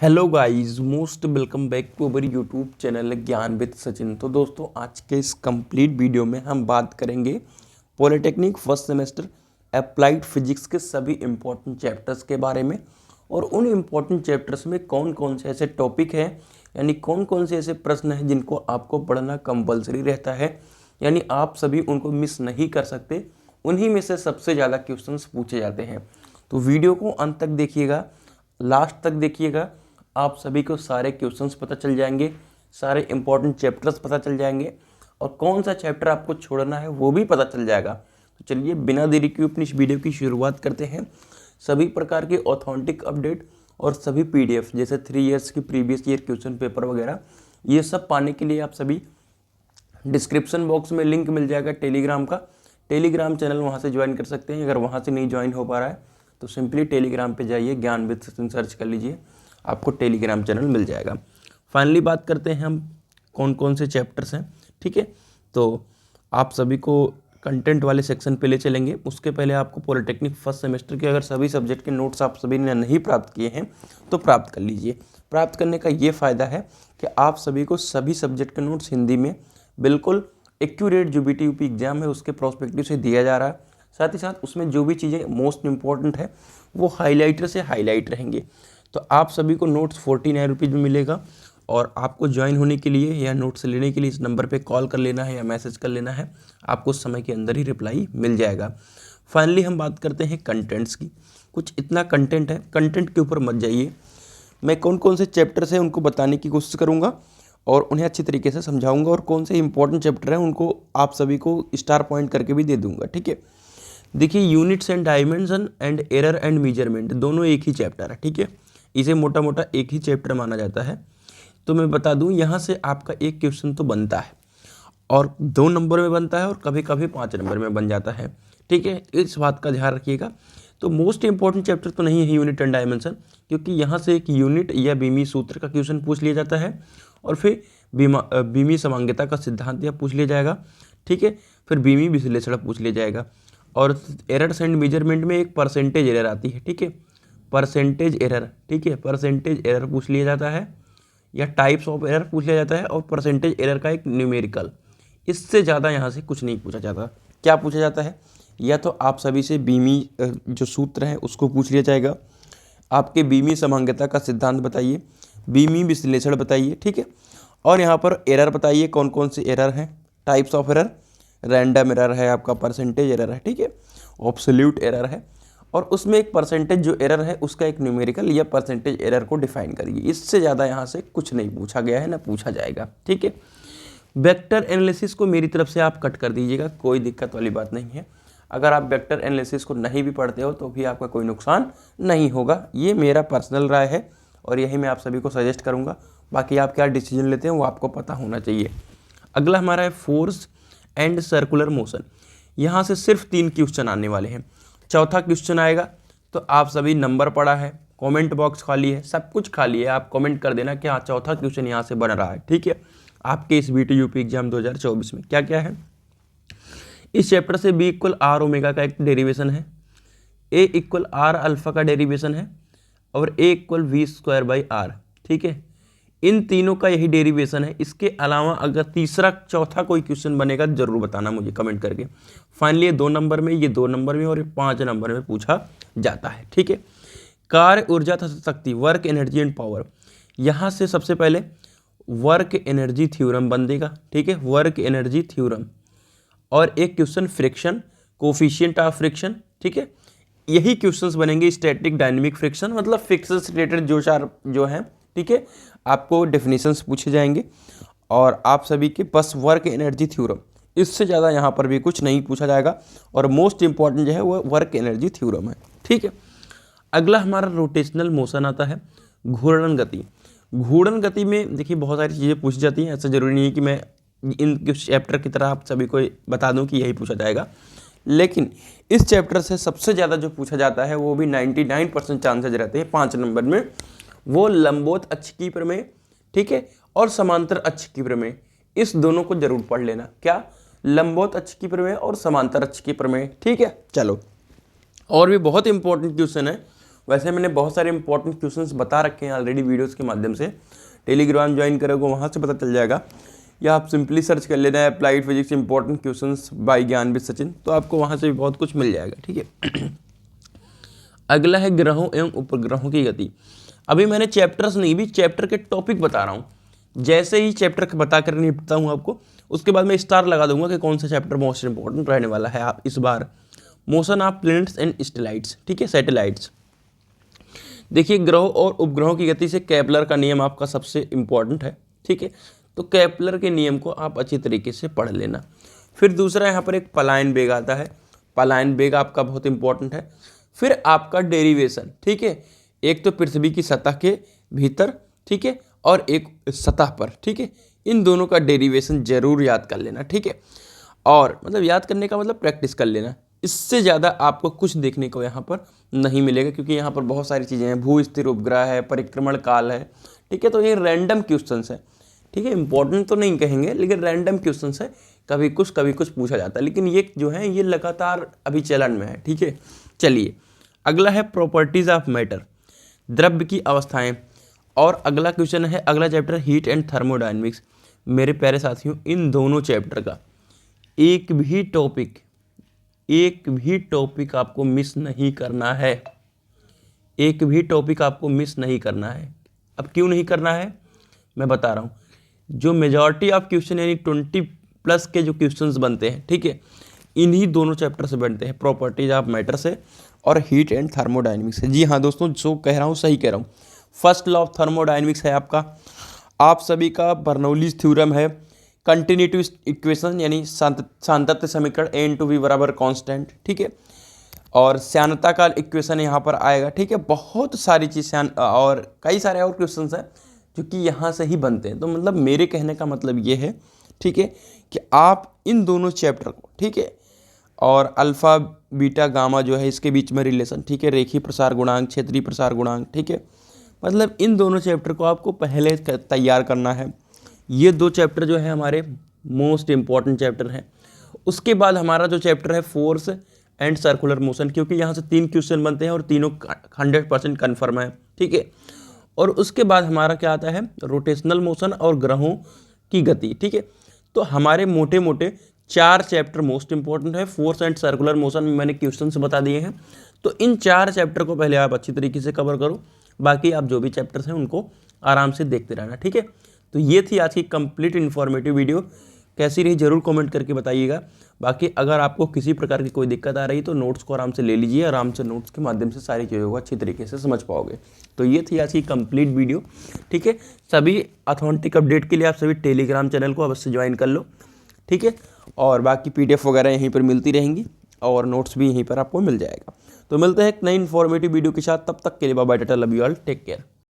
Hello guys, most welcome back to our YouTube channel Gyan with Sachin. तो दोस्तों, आज के इस कंप्लीट वीडियो में हम बात करेंगे polytechnic first semester applied physics के सभी इम्पोर्टेंट चैप्टर्स के बारे में। और उन इम्पोर्टेंट चैप्टर्स में कौन कौन से ऐसे टॉपिक हैं, यानी कौन कौन से ऐसे प्रश्न हैं जिनको आपको पढ़ना कंपलसरी रहता है, यानी आप सभी उनको मिस नहीं कर सकते। उन्हीं में से सबसे ज़्यादा क्वेश्चंस पूछे जाते हैं। तो वीडियो को अंत तक देखिएगा, लास्ट तक देखिएगा, आप सभी को सारे क्वेश्चंस पता चल जाएंगे, सारे इंपॉर्टेंट चैप्टर्स पता चल जाएंगे और कौन सा चैप्टर आपको छोड़ना है वो भी पता चल जाएगा। तो चलिए बिना देरी के अपनी इस वीडियो की शुरुआत करते हैं। सभी प्रकार के ऑथेंटिक अपडेट और सभी पीडीएफ जैसे 3 इयर्स की प्रीवियस ईयर क्वेश्चन पेपर वगैरह, ये सब पाने के लिए आप सभी डिस्क्रिप्शन बॉक्स में लिंक मिल जाएगा टेलीग्राम का। टेलीग्राम चैनल वहाँ से ज्वाइन कर सकते हैं। अगर वहाँ से नहीं ज्वाइन हो पा रहा है तो सिंपली टेलीग्राम पे जाइए, ज्ञान विद सचिन सर्च कर लीजिए, आपको टेलीग्राम चैनल मिल जाएगा। फाइनली बात करते हैं हम कौन कौन से चैप्टर्स हैं। ठीक है, तो आप सभी को कंटेंट वाले सेक्शन पे ले चलेंगे। उसके पहले आपको पॉलिटेक्निक फर्स्ट सेमेस्टर के अगर सभी सब्जेक्ट के नोट्स आप सभी ने नहीं प्राप्त किए हैं तो प्राप्त कर लीजिए। प्राप्त करने का ये फ़ायदा है कि आप सभी को सभी सब्जेक्ट के नोट्स हिंदी में बिल्कुल एक्यूरेट जो BTUP एग्जाम है उसके प्रोस्पेक्टिव से दिया जा रहा है। साथ ही साथ उसमें जो भी चीज़ें मोस्ट इंपॉर्टेंट है वो हाईलाइटर से हाईलाइट रहेंगे। तो आप सभी को नोट्स 49 रुपीज़ में मिलेगा और आपको ज्वाइन होने के लिए या नोट्स लेने के लिए इस नंबर पे कॉल कर लेना है या मैसेज कर लेना है, आपको उस समय के अंदर ही रिप्लाई मिल जाएगा। फाइनली हम बात करते हैं कंटेंट्स की। कुछ इतना कंटेंट है, कंटेंट के ऊपर मत जाइए। मैं कौन कौन से चैप्टर्स हैं उनको बताने की कोशिश करूँगा और उन्हें अच्छी तरीके से समझाऊँगा, और कौन से इंपॉर्टेंट चैप्टर हैं उनको आप सभी को स्टार पॉइंट करके भी दे दूँगा। ठीक है, देखिए units and dimension and error and measurement दोनों एक ही चैप्टर है। ठीक है, इसे मोटा मोटा एक ही चैप्टर माना जाता है। तो मैं बता दूं, यहाँ से आपका एक क्वेश्चन तो बनता है और 2 नंबर में बनता है और कभी कभी 5 नंबर में बन जाता है। ठीक है, इस बात का ध्यान रखिएगा। तो मोस्ट इंपॉर्टेंट चैप्टर तो नहीं है यूनिट एंड डायमेंशन, क्योंकि यहाँ से एक यूनिट या बीमी सूत्र का क्वेश्चन पूछ लिया जाता है और फिर बीमी समांगता का सिद्धांत या पूछ लिया जाएगा। ठीक है, फिर बीमी विश्लेषण पूछ लिया जाएगा और एरर्स एंड मेजरमेंट में एक परसेंटेज एरर आती है। ठीक है, परसेंटेज एरर, ठीक है, परसेंटेज एरर पूछ लिया जाता है या टाइप्स ऑफ एरर पूछ लिया जाता है और परसेंटेज एरर का एक न्यूमेरिकल। इससे ज़्यादा यहाँ से कुछ नहीं पूछा जाता। क्या पूछा जाता है, या तो आप सभी से बीमी जो सूत्र है उसको पूछ लिया जाएगा, आपके बीमी समांगता का सिद्धांत बताइए, बीमी विश्लेषण बताइए। ठीक है, और यहाँ पर एरर बताइए कौन कौन से एरर हैं, types of error, random error है, आपका परसेंटेज एरर है, ठीक है, ऑब्सोल्यूट एरर है, और उसमें एक परसेंटेज जो एरर है उसका एक न्यूमेरिकल या परसेंटेज एरर को डिफाइन करिए। इससे ज़्यादा यहाँ से कुछ नहीं पूछा गया है, ना पूछा जाएगा। ठीक है, वेक्टर एनालिसिस को मेरी तरफ से आप कट कर दीजिएगा, कोई दिक्कत वाली बात नहीं है। अगर आप वेक्टर एनालिसिस को नहीं भी पढ़ते हो तो भी आपका कोई नुकसान नहीं होगा। ये मेरा पर्सनल राय है और यही मैं आप सभी को सजेस्ट करूँगा। बाकी आप क्या डिसीजन लेते हैं वो आपको पता होना चाहिए। अगला हमारा है फोर्स एंड सर्कुलर मोशन। यहाँ से सिर्फ 3 क्वेश्चन आने वाले हैं। चौथा क्वेश्चन आएगा तो आप सभी नंबर पड़ा है, कमेंट बॉक्स खाली है, सब कुछ खाली है, आप कमेंट कर देना कि हाँ चौथा क्वेश्चन यहाँ से बन रहा है। ठीक है, आपके इस BTUP एग्जाम 2024 में क्या क्या है। इस चैप्टर से B = R ओमेगा का एक डेरिवेशन है, A = R अल्फा का डेरिवेशन है और A = V²/R। ठीक है, इन तीनों का यही डेरिवेशन है। इसके अलावा अगर तीसरा चौथा कोई क्वेश्चन बनेगा जरूर बताना मुझे कमेंट करके। फाइनली ये 2 नंबर में, ये 2 नंबर में और ये 5 नंबर में पूछा जाता है। ठीक है, कार्य, ऊर्जा तथा शक्ति, वर्क, एनर्जी एंड पावर। यहाँ से सबसे पहले वर्क एनर्जी थ्योरम बनेगा। ठीक है, वर्क एनर्जी थ्योरम, और एक question friction, coefficient of friction. ठीक है, यही क्वेश्चंस बनेंगे स्टैटिक डायनेमिक फ्रिक्शन, मतलब फ्रिक्शन से रिलेटेड जो हैं। ठीक है, आपको डेफिनेशंस पूछे जाएंगे और आप सभी के बस वर्क एनर्जी थ्योरम, इससे ज़्यादा यहाँ पर भी कुछ नहीं पूछा जाएगा और मोस्ट इंपॉर्टेंट जो है वो वर्क एनर्जी थ्योरम है। ठीक है, अगला हमारा रोटेशनल मोशन आता है, घूर्णन गति। घूर्णन गति में देखिए बहुत सारी चीज़ें पूछी जाती हैं, ऐसा जरूरी नहीं है कि मैं इन चैप्टर की तरह आप सभी को बता दूं कि यही पूछा जाएगा, लेकिन इस चैप्टर से सबसे ज़्यादा जो पूछा जाता है वो भी 99% चांसेज रहते हैं 5 नंबर में, वो लंबवत अक्ष की प्रमेय, ठीक है, और समांतर अक्ष की प्रमेय। इस दोनों को जरूर पढ़ लेना। क्या, लंबवत अक्ष की प्रमेय और समांतर अक्ष की प्रमेय। ठीक है, चलो, और भी बहुत इंपॉर्टेंट क्वेश्चन है वैसे मैंने बहुत सारे इंपॉर्टेंट क्वेश्चंस बता रखे हैं ऑलरेडी वीडियोस के माध्यम से। टेलीग्राम ज्वाइन करोगे वहाँ से पता चल जाएगा, या आप सिंपली सर्च कर लेना है applied physics important questions by Gyanvid Sachin, तो आपको वहाँ से भी बहुत कुछ मिल जाएगा। ठीक है। अगला है ग्रहों एवं उपग्रहों की गति। अभी मैंने चैप्टर्स नहीं, भी चैप्टर के टॉपिक बता रहा हूँ। जैसे ही चैप्टर बता कर निपटता हूँ आपको, उसके बाद मैं स्टार लगा दूंगा कि कौन सा चैप्टर मोस्ट इंपॉर्टेंट रहने वाला है आप इस बार। मोशन ऑफ प्लैनेट्स एंड स्टेलाइट्स, ठीक है, सैटेलाइट्स। देखिए ग्रहों और उपग्रहों की गति से केपलर का नियम आपका सबसे इंपॉर्टेंट है। ठीक है, तो केपलर के नियम को आप अच्छी तरीके से पढ़ लेना। फिर दूसरा यहाँ पर एक पलायन वेग आता है, पलायन वेग आपका बहुत इंपॉर्टेंट है। फिर आपका डेरिवेशन, ठीक है, एक तो पृथ्वी की सतह के भीतर, ठीक है, और एक सतह पर, ठीक है, इन दोनों का डेरिवेशन जरूर याद कर लेना। ठीक है, और मतलब याद करने का मतलब प्रैक्टिस कर लेना। इससे ज़्यादा आपको कुछ देखने को यहाँ पर नहीं मिलेगा, क्योंकि यहाँ पर बहुत सारी चीज़ें हैं, भू स्थिर उपग्रह है, परिक्रमण काल है। ठीक है, तो ये रैंडम क्वेश्चंस है। ठीक है, इंपॉर्टेंट तो नहीं कहेंगे, लेकिन रैंडम क्वेश्चंस है, कभी कुछ पूछा जाता है, लेकिन ये जो है ये लगातार अभी चलन में है। ठीक है, चलिए अगला है प्रॉपर्टीज ऑफ मैटर, द्रव्य की अवस्थाएं। और अगला क्वेश्चन है, अगला चैप्टर हीट एंड थर्मोडायनेमिक्स। मेरे प्यारे साथियों, इन दोनों चैप्टर का एक भी टॉपिक आपको मिस नहीं करना है, एक भी टॉपिक आपको मिस नहीं करना है। अब क्यों नहीं करना है मैं बता रहा हूँ। जो मेजॉरिटी ऑफ क्वेश्चन यानी 20+ के जो क्वेश्चंस बनते हैं, ठीक है, इन्हीं दोनों चैप्टर से बनते हैं, प्रॉपर्टीज ऑफ मैटर से और हीट एंड थर्मोडायनेमिक्स से। जी हाँ दोस्तों, जो कह रहा हूँ सही कह रहा हूँ। फर्स्ट लॉ ऑफ थर्मोडायनेमिक्स है आपका, आप सभी का बर्नौलीज थ्योरम है, कंटिन्यूटी इक्वेशन यानी सातत्य समीकरण N/V बराबर कांस्टेंट। ठीक है, और श्यानता का इक्वेशन यहाँ पर आएगा। ठीक है, बहुत सारी चीज़ और कई सारे और क्वेश्चन हैं जो कि यहाँ से ही बनते हैं। तो मतलब मेरे कहने का मतलब ये है, ठीक है, कि आप इन दोनों चैप्टर को, ठीक है, और अल्फा बीटा गामा जो है इसके बीच में रिलेशन, ठीक है, रेखीय प्रसार गुणांक, क्षेत्रीय प्रसार गुणांक, ठीक है, मतलब इन दोनों चैप्टर को आपको पहले तैयार करना है। ये दो चैप्टर जो है हमारे मोस्ट इम्पॉर्टेंट चैप्टर हैं। उसके बाद हमारा जो चैप्टर है फोर्स एंड सर्कुलर मोशन, क्योंकि यहाँ से 3 क्वेश्चन बनते हैं और तीनों 100% कन्फर्म है। ठीक है, और उसके बाद हमारा क्या आता है, रोटेशनल मोशन और ग्रहों की गति। ठीक है, तो हमारे मोटे मोटे 4 चैप्टर मोस्ट इंपॉर्टेंट है। फोर्स एंड सर्कुलर मोशन में मैंने क्वेश्चंस बता दिए हैं, तो इन 4 चैप्टर को पहले आप अच्छी तरीके से कवर करो, बाकी आप जो भी चैप्टर्स हैं उनको आराम से देखते रहना। ठीक है, तो ये थी आज की कंप्लीट इन्फॉर्मेटिव वीडियो। कैसी रही जरूर कमेंट करके बताइएगा। बाकी अगर आपको किसी प्रकार की कोई दिक्कत आ रही तो नोट्स को आराम से ले लीजिए, आराम से नोट्स के माध्यम से सारी चीज़ों को अच्छी तरीके से समझ पाओगे। तो ये थी आज की कंप्लीट वीडियो। ठीक है, सभी ऑथेंटिक अपडेट के लिए आप सभी टेलीग्राम चैनल को अवश्य ज्वाइन कर लो। ठीक है, और बाकी PDF वगैरह यहीं पर मिलती रहेंगी और नोट्स भी यहीं पर आपको मिल जाएगा। तो मिलते हैं एक नई इन्फॉर्मेटिव वीडियो के साथ, तब तक के लिए bye bye, tata, love you all, take care.